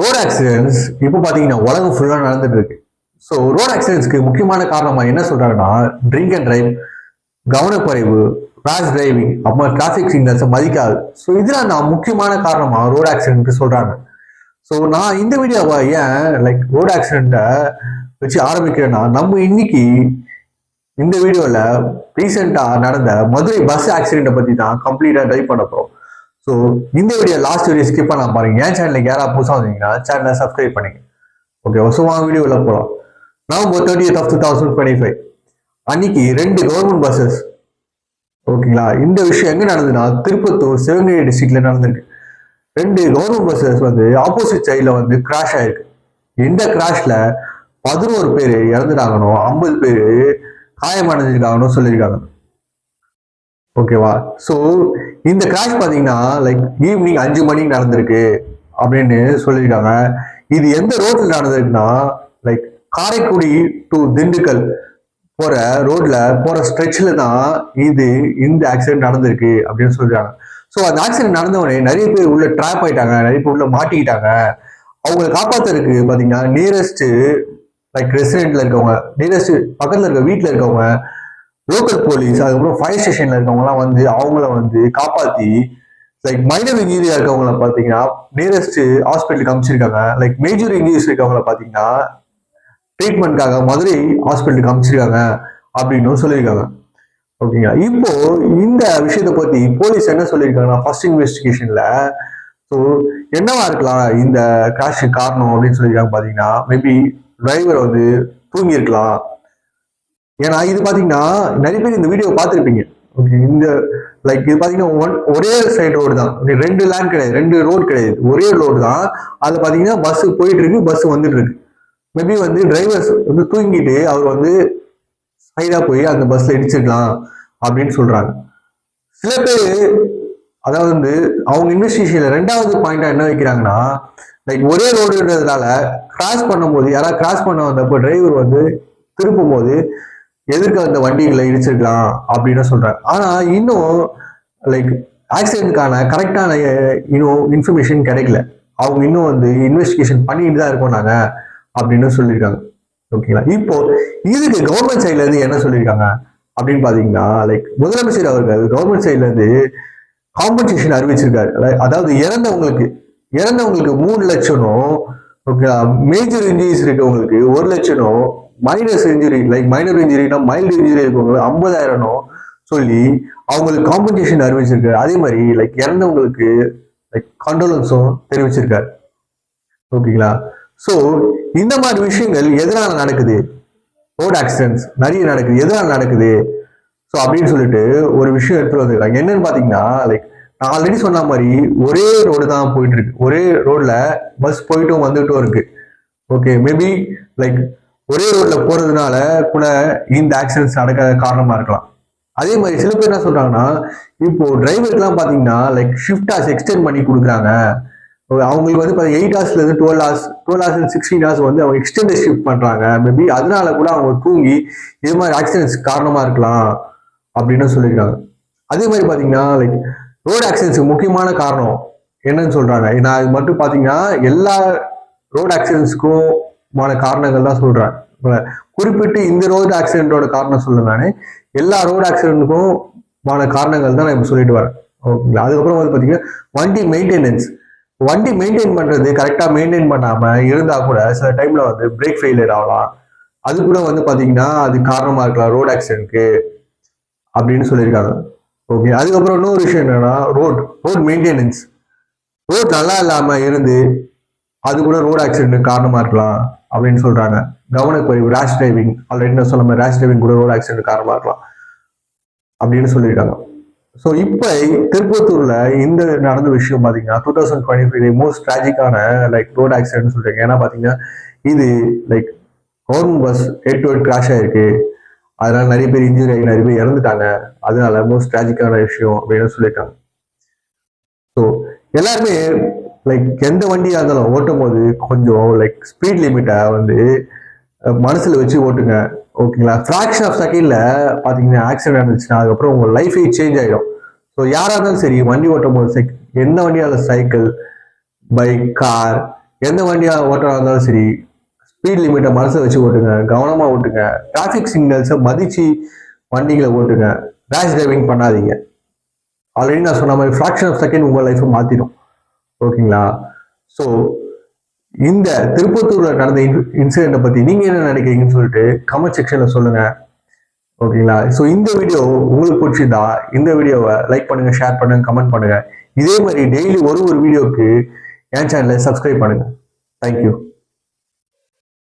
Road accidents இப்போ பார்த்தீங்கன்னா உலகம் ஃபுல்லாக நடந்துட்டு இருக்கு. ஸோ ரோட் ஆக்சிடென்ட்ஸ்க்கு முக்கியமான காரணமா என்ன சொல்றாங்கன்னா ட்ரிங்க் அண்ட் டிரைவ், கவனக்குறைவு, ரேஷ் டிரைவிங், அப்புறம் டிராஃபிக் சிக்னல்ஸை மதிக்காது. ஸோ இதெல்லாம் நான் முக்கியமான காரணமா ரோட் ஆக்சிடென்ட்க்கு சொல்றாங்க. ஸோ நான் இந்த வீடியோவை ஏன் ரோட் ஆக்சிடென்ட்டை வச்சு ஆரம்பிக்கிறேன்னா, நம்ம இன்னைக்கு இந்த வீடியோவில் ரீசெண்டாக நடந்த மதுரை பஸ் ஆக்சிடென்ட்டை பற்றி தான் கம்ப்ளீட்டாக ட்ரைவ் பண்ண போகிறோம். ஸோ இந்த வீடியோ லாஸ்ட் வீடியோ ஸ்கிப் பண்ண பாருங்க. என் சேனலுக்கு யாராவது புதுசாக வந்தீங்கன்னா சேனலை சப்ஸ்கிரைப் பண்ணிங்க. ஓகே, ஸோ வாங்க வீடியோவில் போகலாம். நவம்பர் 30th of 2025 அன்னைக்கு 2 கவர்மெண்ட் பஸ்ஸஸ், ஓகேங்களா. இந்த விஷயம் எங்க நடந்ததுன்னா திருப்பத்தூர் சிவகங்கை டிஸ்ட்ரிக்ட்ல நடந்திருக்கு. 2 கவர்மெண்ட் பஸ்ஸஸ் ஆப்போசிட் சைட்ல கிராஷ் ஆயிருக்கு. இந்த கிராஷ்ல 11 பேர் இறந்துட்டாங்கன்னு, 50 பேர் காயமடைஞ்சிருக்காங்கன்னு சொல்லியிருக்காங்க. ஓகேவா. ஸோ இந்த கிராஷ் பார்த்தீங்கன்னா ஈவினிங் 5 மணிக்கு நடந்திருக்கு அப்படின்னு சொல்லியிருக்காங்க. இது எந்த ரோட்ல நடந்திருக்குன்னா காரைக்குடி டு திண்டுக்கல் போற ரோட்ல போற ஸ்ட்ரெச்ல தான் இந்த ஆக்சிடென்ட் நடந்திருக்கு அப்படின்னு சொல்றாங்க. ஸோ அந்த ஆக்சிடென்ட் நடந்தவொடனே நிறைய பேர் உள்ள ட்ராப் ஆயிட்டாங்க, நிறைய பேர் உள்ள மாட்டிக்கிட்டாங்க. அவங்களை காப்பாத்துறதுக்கு பாத்தீங்கன்னா நியரஸ்ட் ரெசிடென்ட்ல இருக்கவங்க, நியரஸ்ட் பக்கத்துல இருக்க வீட்டுல இருக்கவங்க, லோக்கல் போலீஸ், அதுக்கப்புறம் ஃபயர் ஸ்டேஷன்ல இருக்கவங்க எல்லாம் அவங்கள காப்பாத்தி மைனர் இன்ஜுரியா இருக்கவங்கள பாத்தீங்கன்னா நியரஸ்ட் ஹாஸ்பிட்டலுக்கு அமைச்சிருக்காங்க. மேஜர் இன்ஜுரிஸ் இருக்கவங்கள பாத்தீங்கன்னா ட்ரீட்மெண்ட்காக மதுரை ஹாஸ்பிட்டலுக்கு அமைச்சிருக்காங்க அப்படின்னு சொல்லியிருக்காங்க. ஓகேங்களா. இப்போ இந்த விஷயத்தை பத்தி போலீஸ் என்ன சொல்லியிருக்காங்கன்னா ஃபர்ஸ்ட் இன்வெஸ்டிகேஷன்ல ஸோ என்னவா இருக்கலாம் இந்த கிராஷுக்கு காரணம் அப்படின்னு சொல்லியிருக்காங்க. பாத்தீங்கன்னா மேபி டிரைவர் தூங்கி இருக்கலாம். ஏன்னா இது பாத்தீங்கன்னா நிறைய பேர் இந்த வீடியோ பார்த்துருப்பீங்க. ஓகே, இந்த இது பாத்தீங்கன்னா ஒரே சைடு ரோடு தான், 2 லேன் கிடையாது, 2 ரோடு கிடையாது, ஒரே ரோடு தான். அதுல பாத்தீங்கன்னா பஸ் போயிட்டு இருக்கு, பஸ் வந்துட்டு இருக்கு. மேபி டிரைவர்ஸ் தூங்கிட்டு அவர் சைடா போய் அந்த பஸ்ல இடிச்சிடலாம் அப்படின்னு சொல்றாங்க சில பேர். அதாவது அவங்க இன்வெஸ்டிகேஷன்ல 2வது பாயிண்டா என்ன வைக்கிறாங்கன்னா ஒரே ரோடுன்றதுனால கிராஸ் பண்ணும்போது யாராவது கிராஸ் பண்ண வந்தப்போ டிரைவர் திருப்பும் போது எதிர்க்க அந்த வண்டிகளை இடிச்சிருக்கலாம் அப்படின்னு சொல்றாங்க. ஆனா இன்னும் ஆக்சிடென்ட்கான கரெக்டான இன்ஃபர்மேஷன் கிடைக்கல. அவங்க இன்னும் இன்வெஸ்டிகேஷன் பண்ணிட்டு தான் இருக்கோம் நாங்க அப்படின்னு சொல்லியிருக்காங்க. ஓகேங்களா. இப்போ இதுக்கு கவர்மெண்ட் சைட்ல இருந்து என்ன சொல்லியிருக்காங்க அப்படின்னு பாத்தீங்கன்னா முதலமைச்சர் அவர்கள் கவர்மெண்ட் சைட்ல இருந்து காம்பன்சேஷன் அறிவிச்சிருக்காரு. அதாவது இறந்தவங்களுக்கு 3 லட்சம், ஓகே, மேஜர் இன்ஜுரிஸ் இருக்கவங்களுக்கு 1 லட்சம், மைனஸ் இன்ஜுரி மைனர் இன்ஜுரினா மைல்டு இன்ஜுரி இருக்கவங்களுக்கு 50,000 சொல்லி அவங்களுக்கு காம்பன்சேஷன் அறிவிச்சிருக்காரு. அதே மாதிரி இறந்தவங்களுக்கு கண்டோலன்ஸும் தெரிவிச்சிருக்காரு. ஓகேங்களா. ஸோ இந்த மாதிரி விஷயங்கள் எதனால நடக்குது, ரோட் ஆக்சிடென்ட்ஸ் நிறைய நடக்குது, எதனால நடக்குது ஸோ அப்படின்னு சொல்லிட்டு ஒரு விஷயம் எடுத்துட்டு வந்திருக்காங்க. என்னன்னு பாத்தீங்கன்னா நான் ஆல்ரெடி சொன்ன மாதிரி ஒரே ரோடு தான் போயிட்டு இருக்கு, ஒரே ரோட்ல பஸ் போயிட்டும் வந்துட்டும் இருக்கு. ஓகே, மேபி ஒரே ரோட்ல போறதுனால கூட இந்த ஆக்சிடென்ட்ஸ் நடக்க காரணமா இருக்கலாம். அதே மாதிரி சில பேர் என்ன சொல்றாங்கன்னா இப்போ டிரைவருக்கு எல்லாம் பாத்தீங்கன்னா ஷிஃப்ட் ஹார்ஸ் எக்ஸ்டெண்ட் பண்ணி கொடுக்குறாங்க. அவங்களுக்கு 8 ஹவர்ஸ்ல இருந்து 12 ஹவர்ஸ் 16 ஹவர்ஸ் அவங்க எக்ஸ்டெண்டட் ஷிஃப்ட் பண்றாங்க. மேபி அதனால கூட அவங்க தூங்கி இது மாதிரி ஆக்சிடென்ட்ஸ் காரணமா இருக்கலாம் அப்படின்னு சொல்லியிருக்காங்க. அதே மாதிரி பாத்தீங்கன்னா ரோட் ஆக்சிடென்ட்ஸ்க்கு முக்கியமான காரணம் என்னன்னு சொல்றாங்க. நான் இது மட்டும் பாத்தீங்கன்னா எல்லா ரோட் ஆக்சிடென்ட்ஸ்க்குமான காரணங்கள் தான் சொல்றேன். குறிப்பிட்டு இந்த ரோடு ஆக்சிடென்டோட காரணம் சொல்ல நானே எல்லா ரோடு ஆக்சிடென்ட்டுக்குமான காரணங்கள் தான் நான் இப்ப சொல்லிட்டு வரேன். ஓகேங்களா. அதுக்கப்புறம் பாத்தீங்கன்னா வண்டி மெயின்டைன் பண்றது கரெக்டா மெயின்டைன் பண்ணாம இருந்தா கூட சில டைம்ல பிரேக் ஃபெயிலியர் ஆகலாம். அது கூட பாத்தீங்கன்னா அது காரணமா இருக்கலாம் ரோட் ஆக்சிடென்ட்க்கு அப்படின்னு சொல்லியிருக்காங்க. ஓகே, அதுக்கப்புறம் இன்னொரு விஷயம் என்னன்னா ரோட் மெயின்டெனன்ஸ். ரோட் நல்லா இல்லாம இருந்து அது கூட ரோட் ஆக்சிடென்ட் காரணமா இருக்கலாம் அப்படின்னு சொல்றாங்க. கவனக்குறைவு, ரேஷ் டிரைவிங், ஆல்ரெடி நான் சொன்ன மாதிரி ரேஷ் டிரைவிங் கூட ரோட் ஆக்சிடென்ட் காரணமா இருக்கலாம் அப்படின்னு சொல்லியிருக்காங்க. ஸோ இப்போ திருப்பத்தூர்ல இந்த நடந்த விஷயம் பாத்தீங்கன்னா 2025 மோஸ்ட் டிராஜிக்கான ரோட் ஆக்சிடென்ட் சொல்றாங்க. ஏன்னா பாத்தீங்கன்னா இது government bus head to head crash ஆயிருக்கு. அதனால நிறைய பேர் இன்ஜுரி ஆகி நிறைய பேர் இறந்துட்டாங்க. அதனால மோஸ்ட் டிராஜிக்கான விஷயம் அப்படின்னு சொல்லியிருக்காங்க. ஸோ எல்லாருமே எந்த வண்டியா இருந்தாலும் ஓட்டும் போது கொஞ்சம் ஸ்பீட் லிமிட்டை மனசுல வச்சு ஓட்டுங்க. ஓகேங்களா. ஃபிராக்ஷன் ஆஃப் செகண்ட்ல பாத்தீங்கன்னா ஆக்சிடென்ட் இருந்துச்சுன்னா அதுக்கப்புறம் உங்க லைஃபே சேஞ்ச் ஆயிடும். ஸோ யாரா இருந்தாலும் சரி வண்டி ஓட்டும் போது எந்த வண்டியால சைக்கிள், பைக், கார் எந்த வண்டியா ஓட்டுறா இருந்தாலும் சரி ஸ்பீட் லிமிட்டை மனசை வச்சு ஓட்டுங்க, கவனமா ஓட்டுங்க, டிராஃபிக் சிக்னல்ஸை மதிச்சு வண்டிகளை ஓட்டுங்க, ரேஷ் டிரைவிங் பண்ணாதீங்க. ஆல்ரெடி நான் சொன்ன மாதிரி ஃபிராக்ஷன் ஆஃப் செகண்ட் உங்க லைஃப்பை மாத்திடும். ஓகேங்களா? ஸோ இந்த திருப்பத்தூர்ல நடந்த இன்சிடென்ட்டை பத்தி நீங்க என்ன நினைக்கிறீங்கன்னு சொல்லிட்டு கமெண்ட் செக்ஷன்ல சொல்லுங்க. ஓகேங்களா? ஸோ இந்த வீடியோ உங்களுக்கு பிடிச்சிருந்தா இந்த வீடியோவை லைக் பண்ணுங்க, ஷேர் பண்ணுங்க, கமெண்ட் பண்ணுங்க. இதே மாதிரி டெய்லி ஒரு வீடியோக்கு என் சேனலை சப்ஸ்கிரைப் பண்ணுங்க. தேங்க்யூ.